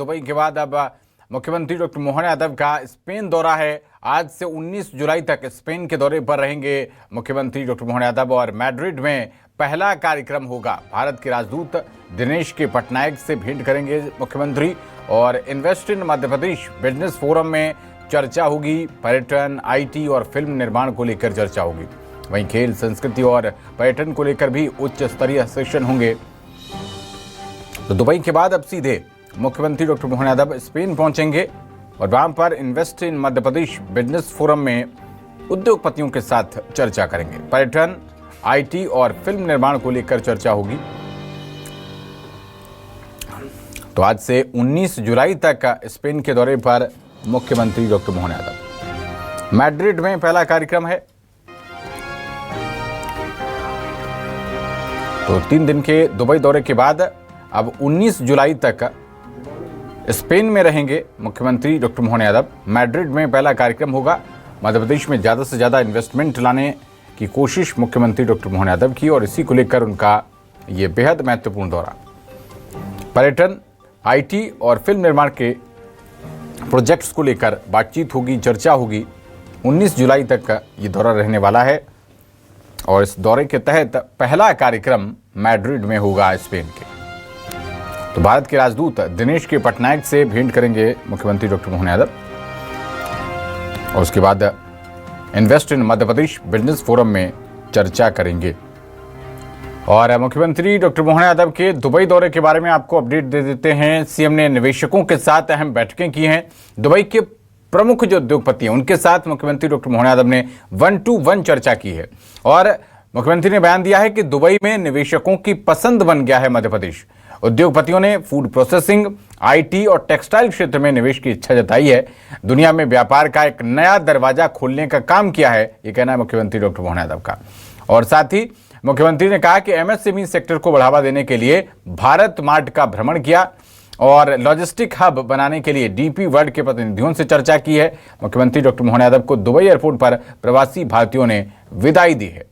Dubai के बाद अब मुख्यमंत्री डॉक्टर मोहन यादव का स्पेन दौरा है। आज से 19 जुलाई तक स्पेन के दौरे पर रहेंगे मुख्यमंत्री डॉक्टर मोहन यादव और मैड्रिड में पहला कार्यक्रम होगा। भारत के राजदूत दिनेश के पटनायक से भेंट करेंगे मुख्यमंत्री और invest in Madhya Pradesh business forum में चर्चा होगी। पर्यटन, IT और फिल्म निर्माण को लेकर चर्चा होगी। वहीं खेल, संस्कृति और पर्यटन को लेकर भी उच्च स्तरीय सेशन होंगे। तो दुबई के बाद अब सीधे मुख्यमंत्री डॉक्टर मोहन यादव स्पेन पहुंचेंगे और वहां पर invest in Madhya Pradesh business forum में उद्योगपतियों के साथ चर्चा करेंगे। पर्यटन, IT और फिल्म निर्माण को लेकर चर्चा होगी। तो आज से 19 जुलाई तक स्पेन के दौरे पर मुख्यमंत्री डॉक्टर मोहन यादव। मैड्रिड में पहला कार्यक्रम है। तो 3 दिन के दुबई दौरे के बाद अब 19 जुलाई तक स्पेन में रहेंगे मुख्यमंत्री डॉक्टर मोहन यादव। मैड्रिड में पहला कार्यक्रम होगा। मध्य प्रदेश में ज़्यादा से ज़्यादा इन्वेस्टमेंट लाने की कोशिश मुख्यमंत्री डॉक्टर मोहन यादव की और इसी को लेकर उनका ये बेहद महत्वपूर्ण दौरा। पर्यटन, IT और फिल्म निर्माण के प्रोजेक्ट्स को लेकर बातचीत होगी, चर्चा होगी। 19 जुलाई तक ये दौरा रहने वाला है और इस दौरे के तहत पहला कार्यक्रम मैड्रिड में होगा स्पेन के। तो भारत के राजदूत दिनेश के पटनायक से भेंट करेंगे मुख्यमंत्री डॉक्टर मोहन यादव और उसके बाद invest in Madhya Pradesh business forum में चर्चा करेंगे। और मुख्यमंत्री डॉक्टर मोहन यादव के दुबई दौरे के बारे में आपको अपडेट दे देते हैं। सीएम ने निवेशकों के साथ अहम बैठकें की हैं। दुबई के प्रमुख जो उद्योगपति हैं उनके साथ मुख्यमंत्री डॉक्टर मोहन यादव ने 1-to-1 चर्चा की है और मुख्यमंत्री ने बयान दिया है कि दुबई में निवेशकों की पसंद बन गया है मध्य प्रदेश। उद्योगपतियों ने फूड प्रोसेसिंग, IT और टेक्सटाइल क्षेत्र में निवेश की इच्छा जताई है। दुनिया में व्यापार का एक नया दरवाजा खोलने का काम किया है, ये कहना है मुख्यमंत्री डॉक्टर मोहन यादव का। और साथ ही मुख्यमंत्री ने कहा कि MSME सेक्टर को बढ़ावा देने के लिए भारत मार्ट का भ्रमण किया और लॉजिस्टिक हब बनाने के लिए DP वर्ल्ड के प्रतिनिधियों से चर्चा की है। मुख्यमंत्री डॉक्टर मोहन यादव को दुबई एयरपोर्ट पर प्रवासी भारतीयों ने विदाई दी है।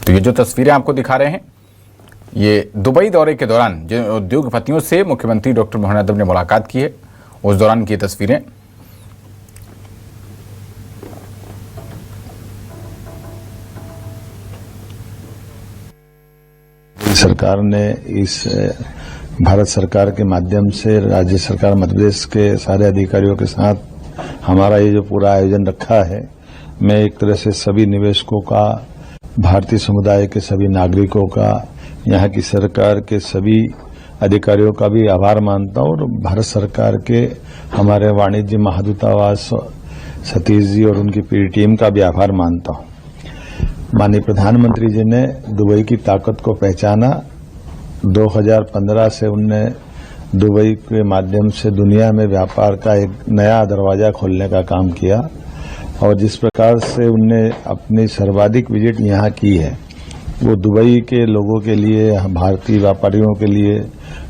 तो ये जो तस्वीरें आपको दिखा रहे हैं, ये दुबई दौरे के दौरान जिन उद्योगपतियों से मुख्यमंत्री डॉक्टर मोहन यादव ने मुलाकात की है उस दौरान की तस्वीरें। सरकार ने इस भारत सरकार के माध्यम से राज्य सरकार मध्य प्रदेश के सारे अधिकारियों के साथ हमारा ये जो पूरा आयोजन रखा है, मैं एक तरह से सभी निवेशकों का, भारतीय समुदाय के सभी नागरिकों का, यहाँ की सरकार के सभी अधिकारियों का भी आभार मानता हूँ और भारत सरकार के हमारे वाणिज्य महादूतावास सतीश जी और उनकी पूरी टीम का भी आभार मानता हूँ। माननीय प्रधानमंत्री जी ने दुबई की ताकत को पहचाना। 2015 से उनने दुबई के माध्यम से दुनिया में व्यापार का एक नया दरवाजा खोलने का काम किया और जिस प्रकार से उनने अपनी सर्वाधिक विजिट यहाँ की है, वो दुबई के लोगों के लिए, भारतीय व्यापारियों के लिए,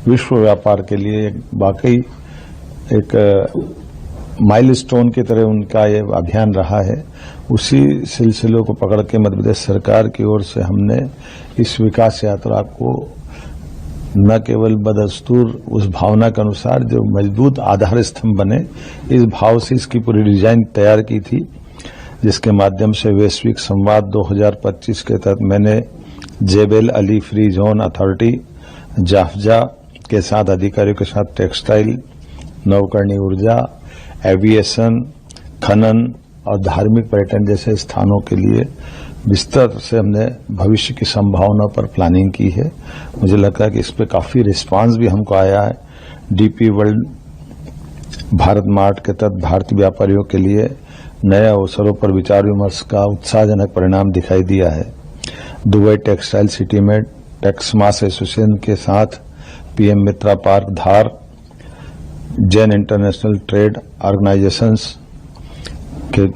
विश्व व्यापार के लिए वाकई एक माइलस्टोन की तरह उनका ये अभियान रहा है। उसी सिलसिलों को पकड़ के मध्य प्रदेश सरकार की ओर से हमने इस विकास यात्रा को न केवल बदस्तूर उस भावना के अनुसार जो मजबूत आधार स्तंभ बने, इस भाव से इसकी पूरी डिजाइन तैयार की थी, जिसके माध्यम से वैश्विक संवाद 2025 के तहत मैंने Jebel Ali free zone authority JAFZA के साथ अधिकारियों के साथ टेक्सटाइल, नवकरणीय ऊर्जा, एविएशन, खनन और धार्मिक पर्यटन जैसे स्थानों के लिए विस्तार से हमने भविष्य की संभावनाओं पर प्लानिंग की है। मुझे लगता है कि इस पे काफी रिस्पांस भी हमको आया है। DP वर्ल्ड भारत मार्ट के तहत भारतीय व्यापारियों के लिए नए अवसरों पर विचार विमर्श का उत्साहजनक परिणाम दिखाई दिया है। दुबई टेक्सटाइल सिटी में टेक्समास एसोसिएशन के साथ PM मित्रा पार्क धार, जैन इंटरनेशनल ट्रेड ऑर्गेनाइजेशंस के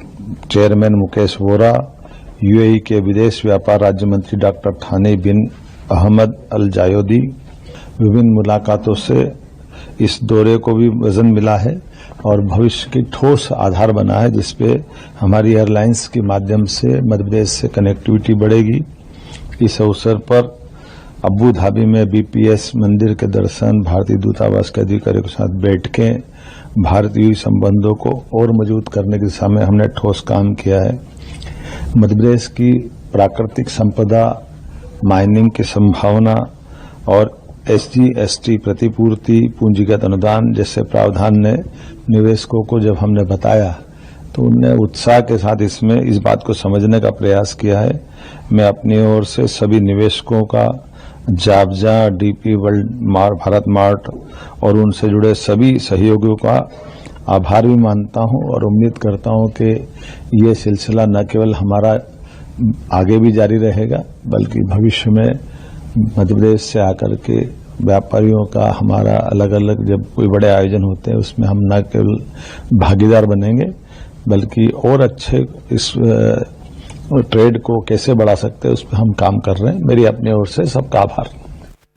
चेयरमैन मुकेश वोरा, UAE के विदेश व्यापार राज्य मंत्री डॉक्टर थानी बिन अहमद अल जायोदी, विभिन्न मुलाकातों से इस दौरे को भी वजन मिला है और भविष्य की ठोस आधार बना है, जिसपे हमारी एयरलाइंस के माध्यम से मध्य प्रदेश से कनेक्टिविटी बढ़ेगी। इस अवसर पर अबू धाबी में बीपीएस मंदिर के दर्शन, भारतीय दूतावास के अधिकारियों के साथ बैठकें, भारतीय संबंधों को और मजबूत करने की दिशा में हमने ठोस काम किया है। मध्य प्रदेश की प्राकृतिक संपदा, माइनिंग की संभावना और SG/ST प्रतिपूर्ति, पूंजीगत अनुदान जैसे प्रावधान ने निवेशकों को जब हमने बताया तो उन्होंने उत्साह के साथ इसमें इस बात को समझने का प्रयास किया है। मैं अपनी ओर से सभी निवेशकों का, जाबजा, DP वर्ल्ड, भारत मार्ट और उनसे जुड़े सभी सहयोगियों का आभार भी मानता हूं और उम्मीद करता हूं कि ये सिलसिला न केवल हमारा आगे भी जारी रहेगा बल्कि भविष्य में मध्य प्रदेश से आकर के व्यापारियों का हमारा अलग अलग जब कोई बड़े आयोजन होते हैं उसमें हम न केवल भागीदार बनेंगे बल्कि और अच्छे इस ट्रेड को कैसे बढ़ा सकते हैं उस पर हम काम कर रहे हैं। मेरी अपनी ओर से सबका आभार।